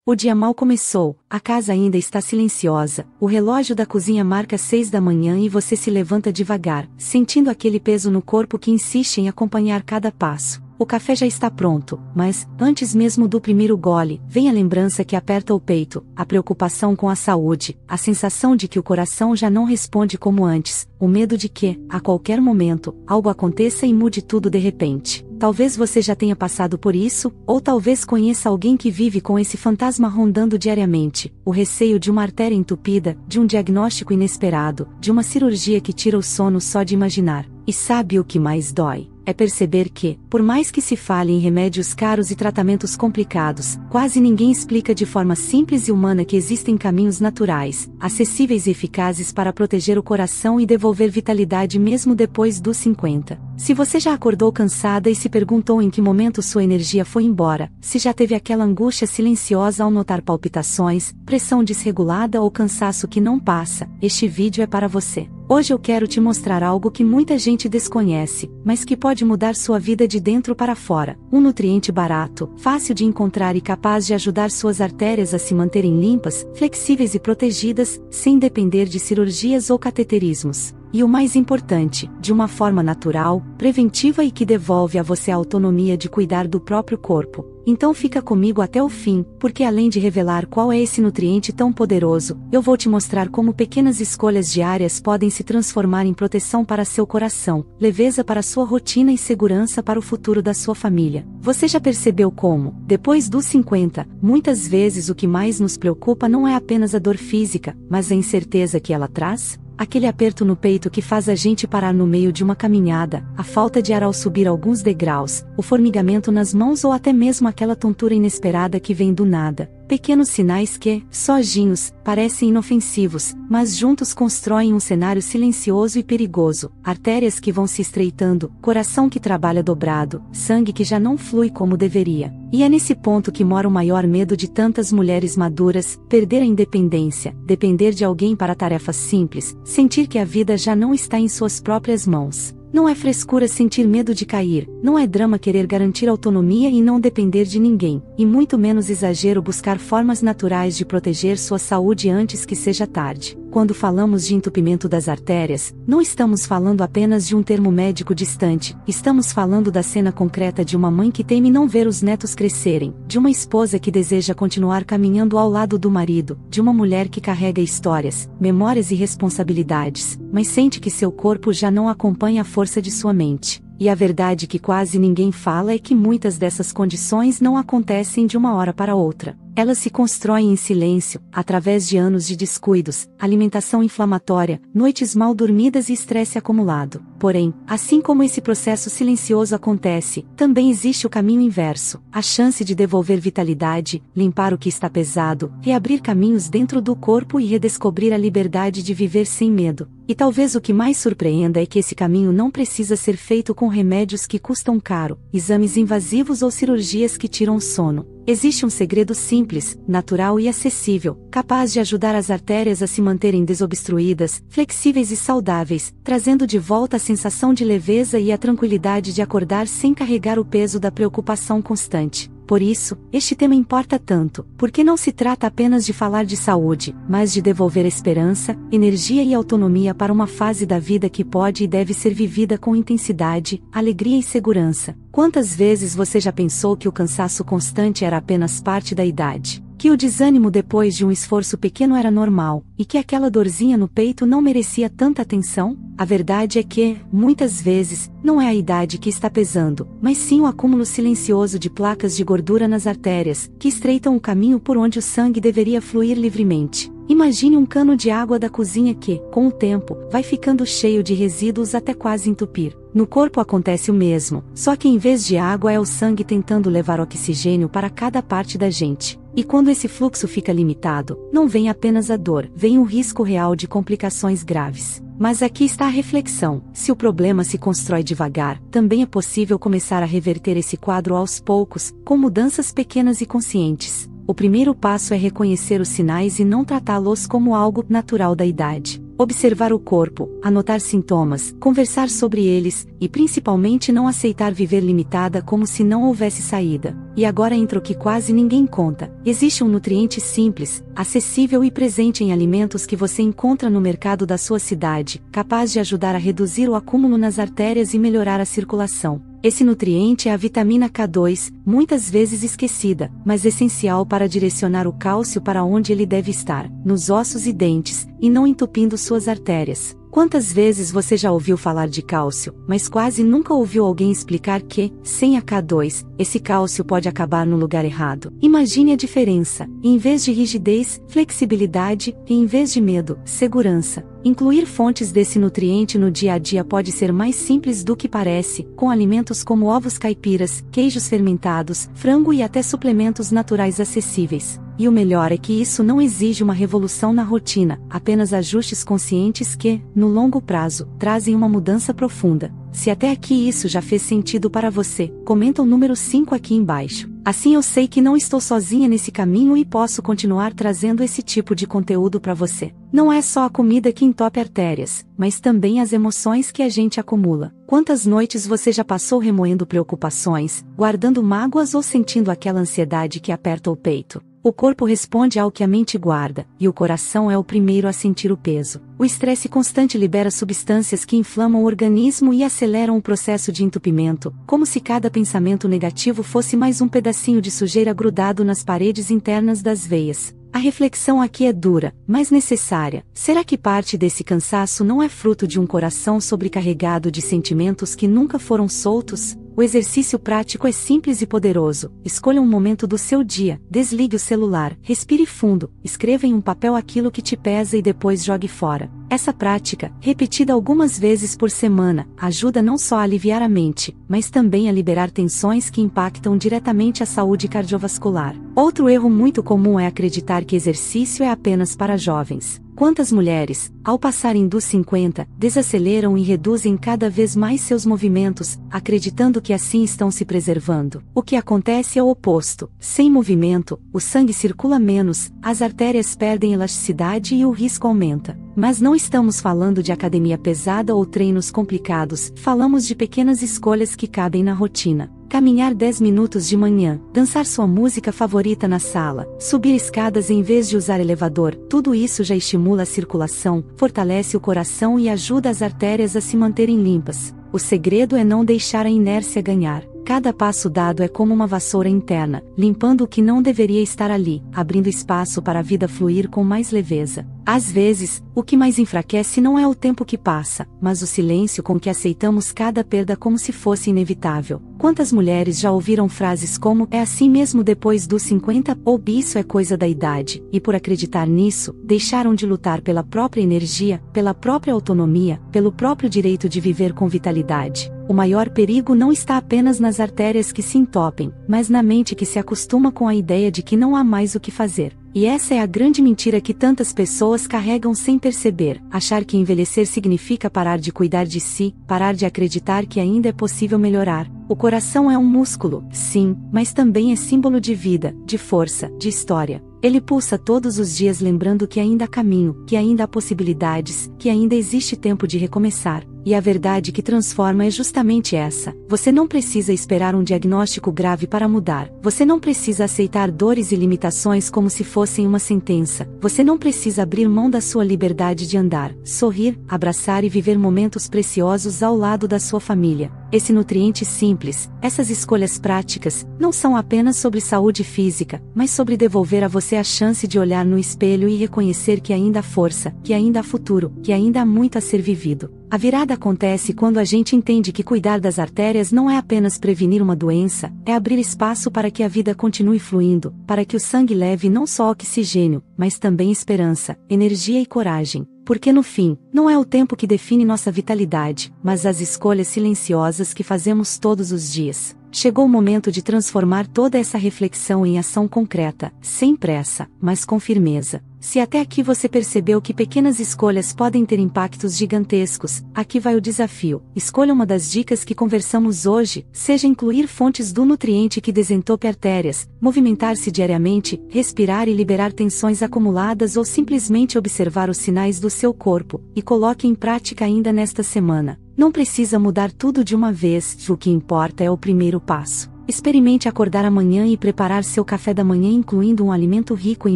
O dia mal começou, a casa ainda está silenciosa, o relógio da cozinha marca 6 da manhã e você se levanta devagar, sentindo aquele peso no corpo que insiste em acompanhar cada passo. O café já está pronto, mas, antes mesmo do primeiro gole, vem a lembrança que aperta o peito, a preocupação com a saúde, a sensação de que o coração já não responde como antes, o medo de que, a qualquer momento, algo aconteça e mude tudo de repente. Talvez você já tenha passado por isso, ou talvez conheça alguém que vive com esse fantasma rondando diariamente, o receio de uma artéria entupida, de um diagnóstico inesperado, de uma cirurgia que tira o sono só de imaginar. E sabe o que mais dói? É perceber que, por mais que se fale em remédios caros e tratamentos complicados, quase ninguém explica de forma simples e humana que existem caminhos naturais, acessíveis e eficazes para proteger o coração e devolver vitalidade mesmo depois dos 50. Se você já acordou cansada e se perguntou em que momento sua energia foi embora, se já teve aquela angústia silenciosa ao notar palpitações, pressão desregulada ou cansaço que não passa, este vídeo é para você. Hoje eu quero te mostrar algo que muita gente desconhece, mas que pode mudar sua vida de dentro para fora. Um nutriente barato, fácil de encontrar e capaz de ajudar suas artérias a se manterem limpas, flexíveis e protegidas, sem depender de cirurgias ou cateterismos. E o mais importante, de uma forma natural, preventiva e que devolve a você a autonomia de cuidar do próprio corpo. Então fica comigo até o fim, porque além de revelar qual é esse nutriente tão poderoso, eu vou te mostrar como pequenas escolhas diárias podem se transformar em proteção para seu coração, leveza para sua rotina e segurança para o futuro da sua família. Você já percebeu como, depois dos 50, muitas vezes o que mais nos preocupa não é apenas a dor física, mas a incerteza que ela traz? Aquele aperto no peito que faz a gente parar no meio de uma caminhada, a falta de ar ao subir alguns degraus, o formigamento nas mãos ou até mesmo aquela tontura inesperada que vem do nada. Pequenos sinais que, sozinhos, parecem inofensivos, mas juntos constroem um cenário silencioso e perigoso. Artérias que vão se estreitando, coração que trabalha dobrado, sangue que já não flui como deveria. E é nesse ponto que mora o maior medo de tantas mulheres maduras: perder a independência, depender de alguém para tarefas simples, sentir que a vida já não está em suas próprias mãos. Não é frescura sentir medo de cair, não é drama querer garantir autonomia e não depender de ninguém, e muito menos exagero buscar formas naturais de proteger sua saúde antes que seja tarde. Quando falamos de entupimento das artérias, não estamos falando apenas de um termo médico distante, estamos falando da cena concreta de uma mãe que teme não ver os netos crescerem, de uma esposa que deseja continuar caminhando ao lado do marido, de uma mulher que carrega histórias, memórias e responsabilidades, mas sente que seu corpo já não acompanha a força de sua mente. E a verdade que quase ninguém fala é que muitas dessas condições não acontecem de uma hora para outra. Elas se constroem em silêncio, através de anos de descuidos, alimentação inflamatória, noites mal dormidas e estresse acumulado. Porém, assim como esse processo silencioso acontece, também existe o caminho inverso, a chance de devolver vitalidade, limpar o que está pesado, reabrir caminhos dentro do corpo e redescobrir a liberdade de viver sem medo. E talvez o que mais surpreenda é que esse caminho não precisa ser feito com remédios que custam caro, exames invasivos ou cirurgias que tiram o sono. Existe um segredo simples, natural e acessível, capaz de ajudar as artérias a se manterem desobstruídas, flexíveis e saudáveis, trazendo de volta a sensação de leveza e a tranquilidade de acordar sem carregar o peso da preocupação constante. Por isso, este tema importa tanto, porque não se trata apenas de falar de saúde, mas de devolver esperança, energia e autonomia para uma fase da vida que pode e deve ser vivida com intensidade, alegria e segurança. Quantas vezes você já pensou que o cansaço constante era apenas parte da idade? Que o desânimo depois de um esforço pequeno era normal, e que aquela dorzinha no peito não merecia tanta atenção? A verdade é que, muitas vezes, não é a idade que está pesando, mas sim o acúmulo silencioso de placas de gordura nas artérias, que estreitam o caminho por onde o sangue deveria fluir livremente. Imagine um cano de água da cozinha que, com o tempo, vai ficando cheio de resíduos até quase entupir. No corpo acontece o mesmo, só que em vez de água é o sangue tentando levar oxigênio para cada parte da gente. E quando esse fluxo fica limitado, não vem apenas a dor, vem o risco real de complicações graves. Mas aqui está a reflexão: se o problema se constrói devagar, também é possível começar a reverter esse quadro aos poucos, com mudanças pequenas e conscientes. O primeiro passo é reconhecer os sinais e não tratá-los como algo natural da idade. Observar o corpo, anotar sintomas, conversar sobre eles, e principalmente não aceitar viver limitada como se não houvesse saída. E agora entra o que quase ninguém conta. Existe um nutriente simples, acessível e presente em alimentos que você encontra no mercado da sua cidade, capaz de ajudar a reduzir o acúmulo nas artérias e melhorar a circulação. Esse nutriente é a vitamina K2, muitas vezes esquecida, mas essencial para direcionar o cálcio para onde ele deve estar, nos ossos e dentes, e não entupindo suas artérias. Quantas vezes você já ouviu falar de cálcio, mas quase nunca ouviu alguém explicar que, sem a K2, esse cálcio pode acabar no lugar errado? Imagine a diferença. Em vez de rigidez, flexibilidade, e em vez de medo, segurança. Incluir fontes desse nutriente no dia a dia pode ser mais simples do que parece, com alimentos como ovos caipiras, queijos fermentados, frango e até suplementos naturais acessíveis. E o melhor é que isso não exige uma revolução na rotina, apenas ajustes conscientes que, no longo prazo, trazem uma mudança profunda. Se até aqui isso já fez sentido para você, comenta o número 5 aqui embaixo. Assim eu sei que não estou sozinha nesse caminho e posso continuar trazendo esse tipo de conteúdo para você. Não é só a comida que entope artérias, mas também as emoções que a gente acumula. Quantas noites você já passou remoendo preocupações, guardando mágoas ou sentindo aquela ansiedade que aperta o peito? O corpo responde ao que a mente guarda, e o coração é o primeiro a sentir o peso. O estresse constante libera substâncias que inflamam o organismo e aceleram o processo de entupimento, como se cada pensamento negativo fosse mais um pedacinho de sujeira grudado nas paredes internas das veias. A reflexão aqui é dura, mas necessária. Será que parte desse cansaço não é fruto de um coração sobrecarregado de sentimentos que nunca foram soltos? O exercício prático é simples e poderoso. Escolha um momento do seu dia, desligue o celular, respire fundo, escreva em um papel aquilo que te pesa e depois jogue fora. Essa prática, repetida algumas vezes por semana, ajuda não só a aliviar a mente, mas também a liberar tensões que impactam diretamente a saúde cardiovascular. Outro erro muito comum é acreditar que exercício é apenas para jovens. Quantas mulheres, ao passarem dos 50, desaceleram e reduzem cada vez mais seus movimentos, acreditando que assim estão se preservando? O que acontece é o oposto. Sem movimento, o sangue circula menos, as artérias perdem elasticidade e o risco aumenta. Mas não estamos falando de academia pesada ou treinos complicados, falamos de pequenas escolhas que cabem na rotina. Caminhar 10 minutos de manhã, dançar sua música favorita na sala, subir escadas em vez de usar elevador, tudo isso já estimula a circulação, fortalece o coração e ajuda as artérias a se manterem limpas. O segredo é não deixar a inércia ganhar. Cada passo dado é como uma vassoura interna, limpando o que não deveria estar ali, abrindo espaço para a vida fluir com mais leveza. Às vezes, o que mais enfraquece não é o tempo que passa, mas o silêncio com que aceitamos cada perda como se fosse inevitável. Quantas mulheres já ouviram frases como "é assim mesmo depois dos 50" ou "isso é coisa da idade", e por acreditar nisso, deixaram de lutar pela própria energia, pela própria autonomia, pelo próprio direito de viver com vitalidade. O maior perigo não está apenas nas artérias que se entopem, mas na mente que se acostuma com a ideia de que não há mais o que fazer. E essa é a grande mentira que tantas pessoas carregam sem perceber: achar que envelhecer significa parar de cuidar de si, parar de acreditar que ainda é possível melhorar. O coração é um músculo, sim, mas também é símbolo de vida, de força, de história. Ele pulsa todos os dias lembrando que ainda há caminho, que ainda há possibilidades, que ainda existe tempo de recomeçar. E a verdade que transforma é justamente essa: você não precisa esperar um diagnóstico grave para mudar. Você não precisa aceitar dores e limitações como se fossem uma sentença. Você não precisa abrir mão da sua liberdade de andar, sorrir, abraçar e viver momentos preciosos ao lado da sua família. Esse nutriente simples, essas escolhas práticas, não são apenas sobre saúde física, mas sobre devolver a você a chance de olhar no espelho e reconhecer que ainda há força, que ainda há futuro, que ainda há muito a ser vivido. A virada acontece quando a gente entende que cuidar das artérias não é apenas prevenir uma doença, é abrir espaço para que a vida continue fluindo, para que o sangue leve não só oxigênio, mas também esperança, energia e coragem. Porque no fim, não é o tempo que define nossa vitalidade, mas as escolhas silenciosas que fazemos todos os dias. Chegou o momento de transformar toda essa reflexão em ação concreta, sem pressa, mas com firmeza. Se até aqui você percebeu que pequenas escolhas podem ter impactos gigantescos, aqui vai o desafio. Escolha uma das dicas que conversamos hoje, seja incluir fontes do nutriente que desentope artérias, movimentar-se diariamente, respirar e liberar tensões acumuladas ou simplesmente observar os sinais do seu corpo, e coloque em prática ainda nesta semana. Não precisa mudar tudo de uma vez, o que importa é o primeiro passo. Experimente acordar amanhã e preparar seu café da manhã incluindo um alimento rico em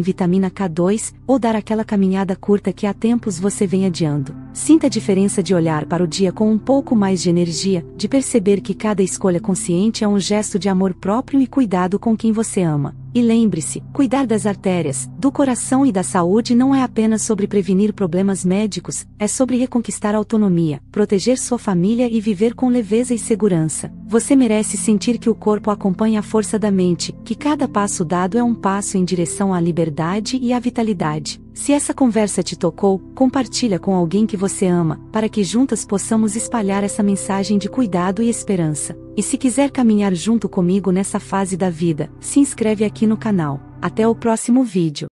vitamina K2, ou dar aquela caminhada curta que há tempos você vem adiando. Sinta a diferença de olhar para o dia com um pouco mais de energia, de perceber que cada escolha consciente é um gesto de amor próprio e cuidado com quem você ama. E lembre-se, cuidar das artérias, do coração e da saúde não é apenas sobre prevenir problemas médicos, é sobre reconquistar a autonomia, proteger sua família e viver com leveza e segurança. Você merece sentir que o corpo acompanha a força da mente, que cada passo dado é um passo em direção à liberdade e à vitalidade. Se essa conversa te tocou, compartilha com alguém que você ama, para que juntas possamos espalhar essa mensagem de cuidado e esperança. E se quiser caminhar junto comigo nessa fase da vida, se inscreve aqui no canal. Até o próximo vídeo.